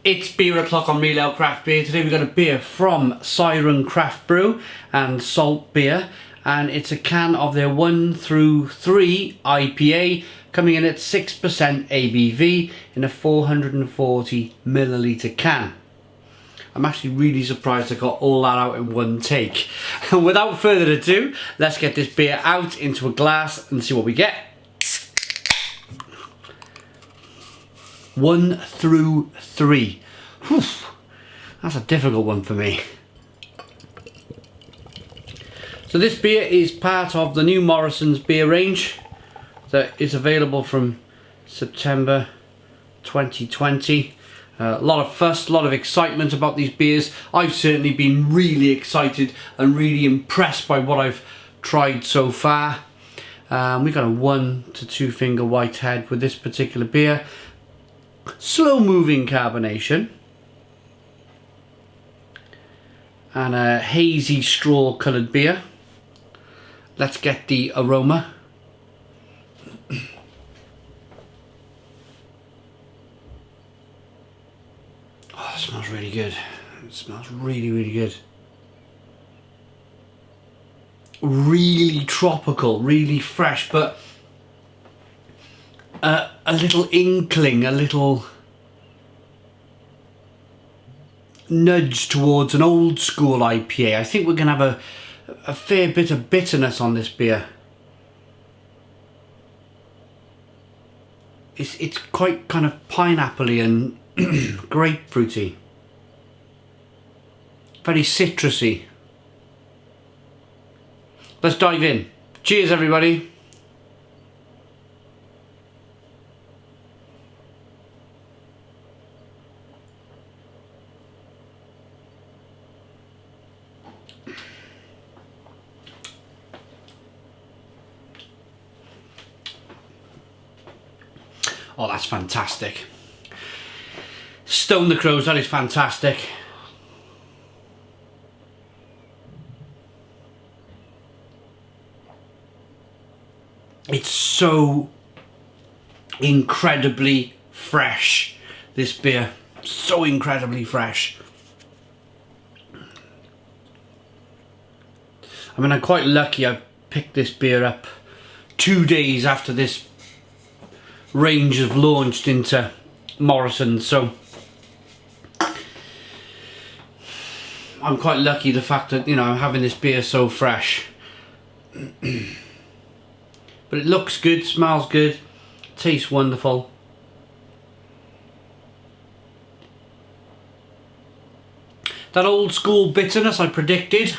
It's beer o'clock on Real Ale Craft Beer. Today we've got a beer from Siren Craft Brew and Salt Beer, and it's a can of their 1 through 3 IPA coming in at 6% ABV in a 440 milliliter can. I'm actually really surprised I got all that out in one take. And without further ado, let's get this beer out into a glass and see what we get. 1 through 3. Whew, that's a difficult one for me. So this beer is part of the new Morrisons beer range that is available from September 2020. A lot of fuss, a lot of excitement about these beers. I've certainly been really excited and really impressed by what I've tried so far. We've got a 1 to 2 finger whitehead with this particular beer. Slow moving carbonation and a hazy straw coloured beer. Let's get the aroma. Oh, it smells really good. It smells really good. Really tropical, really fresh, but a little inkling, a little nudge towards an old school IPA. I think we're going to have a fair bit of bitterness on this beer. It's quite kind of pineapple-y and grapefruity. Very citrusy. Let's dive in. Cheers, everybody. Oh, that's fantastic. Stone the Crows, that is fantastic. It's so incredibly fresh, this beer. So incredibly fresh. I mean, I'm quite lucky I've picked this beer up 2 days after this range have launched into Morrisons, so I'm quite lucky the fact that, you know, I'm having this beer so fresh. But it looks good, smells good, tastes wonderful. That old school bitterness I predicted,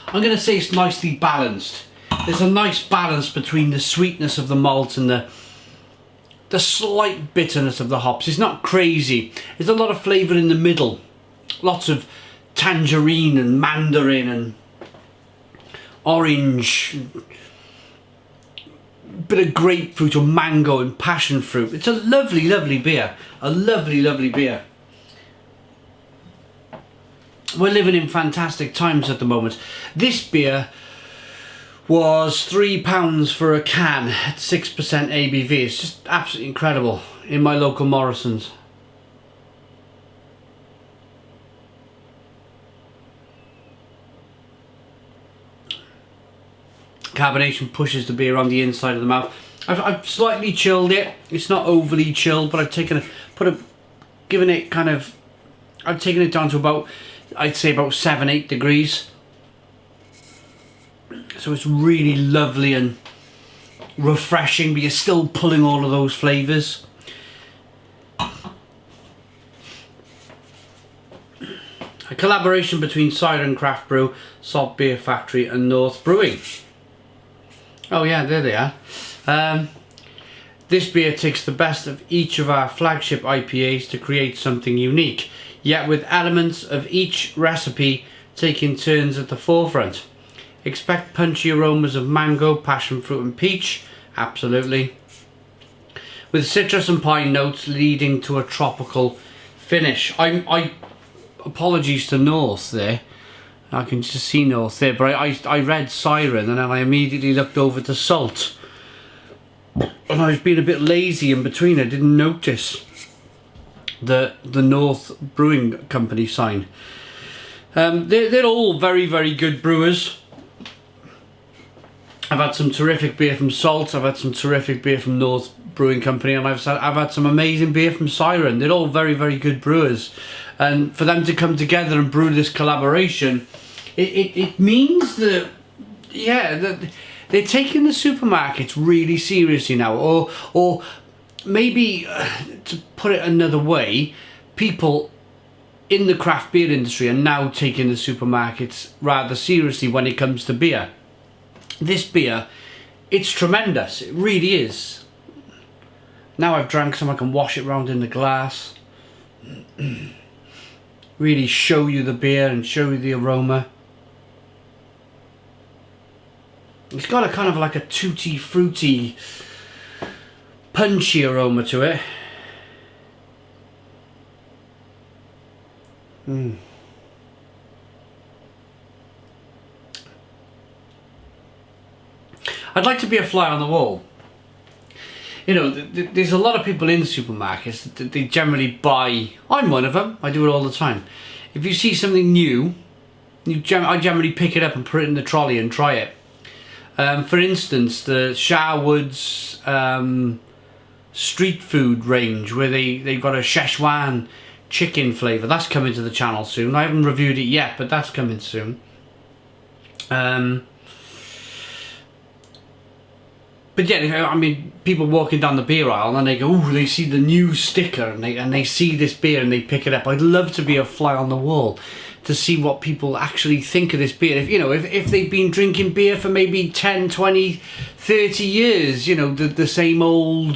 I'm going to say it's nicely balanced. There's a nice balance between the sweetness of the malt and the slight bitterness of the hops. It's not crazy. There's a lot of flavour in the middle. Lots of tangerine and mandarin and orange. Bit of grapefruit or mango and passion fruit. It's a lovely, lovely beer. A lovely, lovely beer. We're living in fantastic times at the moment. This beer was £3 for a can at 6% ABV. It's just absolutely incredible in my local Morrisons. Carbonation pushes the beer on the inside of the mouth. I've slightly chilled it. It's not overly chilled, but I've taken given it kind of, I've taken it down to about, I'd say about 7-8 degrees. So it's really lovely and refreshing, but you're still pulling all of those flavours. A collaboration between Siren Craft Brew, Salt Beer Factory and North Brewing. Oh yeah, there they are. This beer takes the best of each of our flagship IPAs to create something unique, yet with elements of each recipe taking turns at the forefront. Expect punchy aromas of mango, passion fruit and peach, absolutely. With citrus and pine notes leading to a tropical finish. I apologies to North there. I can just see North there, but I read Siren and then I immediately looked over to Salt. And I was being a bit lazy in between, I didn't notice. the North Brewing Company sign. They're all very, very good brewers. I've had some terrific beer from Salt, I've had some terrific beer from North Brewing Company, and I've had some amazing beer from Siren. They're all very, very good brewers. And for them to come together and brew this collaboration, it means that, yeah, that they're taking the supermarkets really seriously now. Or maybe, to put it another way, people in the craft beer industry are now taking the supermarkets rather seriously when it comes to beer. This beer, it's tremendous, it really is. Now I've drank some, I can wash it around in the glass. Really show you the beer and show you the aroma. It's got a kind of like a tutti fruity, punchy aroma to it. I'd like to be a fly on the wall. You know, there's a lot of people in supermarkets that they generally buy. I'm one of them. I do it all the time. If you see something new, I generally pick it up and put it in the trolley and try it. For instance, the Sherwood's street food range, where they've got a Szechuan chicken flavour. That's coming to the channel soon. I haven't reviewed it yet, but that's coming soon. But yeah, I mean, people walking down the beer aisle and they go, ooh, they see the new sticker and they see this beer and they pick it up. I'd love to be a fly on the wall to see what people actually think of this beer. If, you know, if they've been drinking beer for maybe 10, 20, 30 years, you know, the same old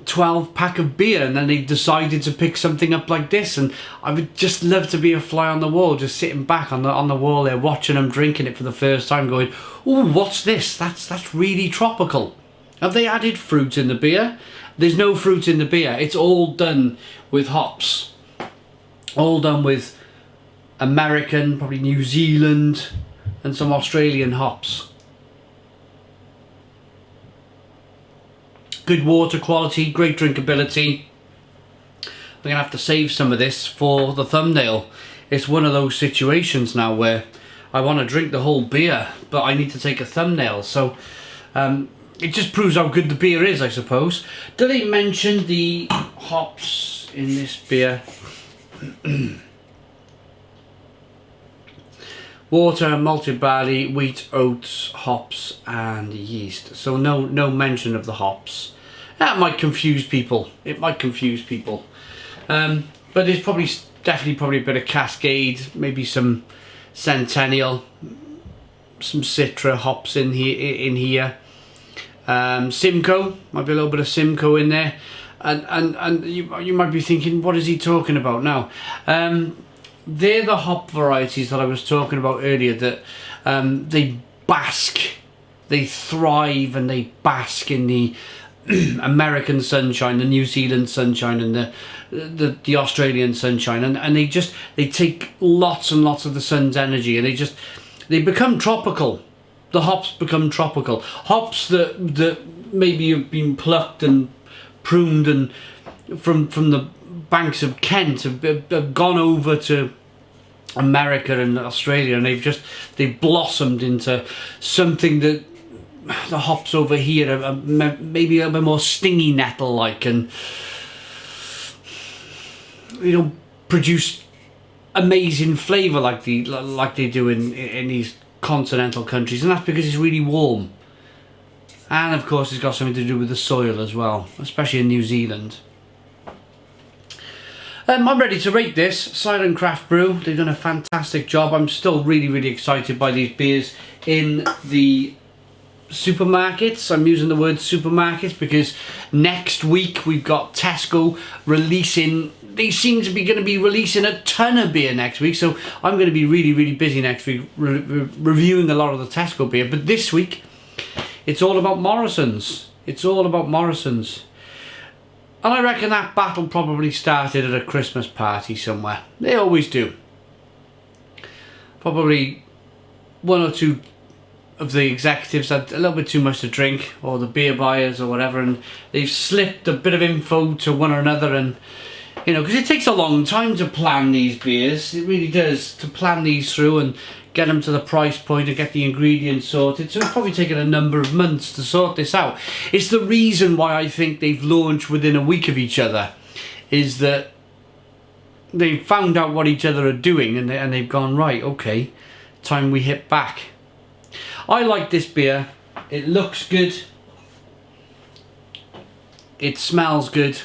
12-pack of beer, and then they've decided to pick something up like this, and I would just love to be a fly on the wall, just sitting back on the wall there, watching them drinking it for the first time, going, "Ooh, what's this? That's really tropical." Have they added fruit in the beer? There's no fruit in the beer. It's all done with hops, all done with American, probably New Zealand, and some Australian hops. Good water quality, great drinkability. I'm going to have to save some of this for the thumbnail. It's one of those situations now where I want to drink the whole beer, but I need to take a thumbnail. So it just proves how good the beer is, I suppose. Do they mention the hops in this beer? Water, malted barley, wheat, oats, hops, and yeast. So no mention of the hops. That might confuse people. It might confuse people. But there's definitely a bit of Cascade, maybe some Centennial, some Citra hops in here. Simcoe, might be a little bit of Simcoe in there. And you might be thinking, what is he talking about now? They're the hop varieties that I was talking about earlier that they bask, they thrive and they bask in the American sunshine, the New Zealand sunshine, and the Australian sunshine, and they take lots and lots of the sun's energy, and they become tropical. The hops become tropical. Hops that maybe have been plucked and pruned and from the banks of Kent have gone over to America and Australia, and they've blossomed into something that the hops over here are maybe a bit more stingy nettle like, and produce amazing flavour like they do in these continental countries, and that's because it's really warm, and of course it's got something to do with the soil as well, especially in New Zealand. I'm ready to rate this. Siren Craft Brew, they've done a fantastic job. I'm still really excited by these beers in the supermarkets. I'm using the word supermarkets because next week we've got Tesco releasing, they seem to be going to be releasing a ton of beer next week, so I'm going to be really busy next week reviewing a lot of the Tesco beer. But this week it's all about Morrisons. It's all about Morrisons. And I reckon that battle probably started at a Christmas party somewhere. They always do. Probably one or two of the executives had a little bit too much to drink, or the beer buyers or whatever, and they've slipped a bit of info to one another, and you know, because it takes a long time to plan these beers, it really does, to plan these through and get them to the price point and get the ingredients sorted. So it's probably taken a number of months to sort this out. It's the reason why I think they've launched within a week of each other, is that they've found out what each other are doing, and they've gone, right, okay, time we hit back. I like this beer. It looks good. It smells good.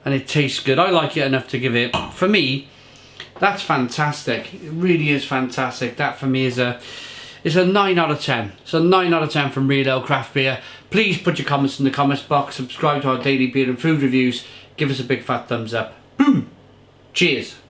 And it tastes good. I like it enough to give it, for me, that's fantastic. It really is fantastic. That for me is a 9 out of 10. It's a 9 out of 10 from Real Ale Craft Beer. Please put your comments in the comments box. Subscribe to our daily beer and food reviews. Give us a big fat thumbs up. Boom. Cheers.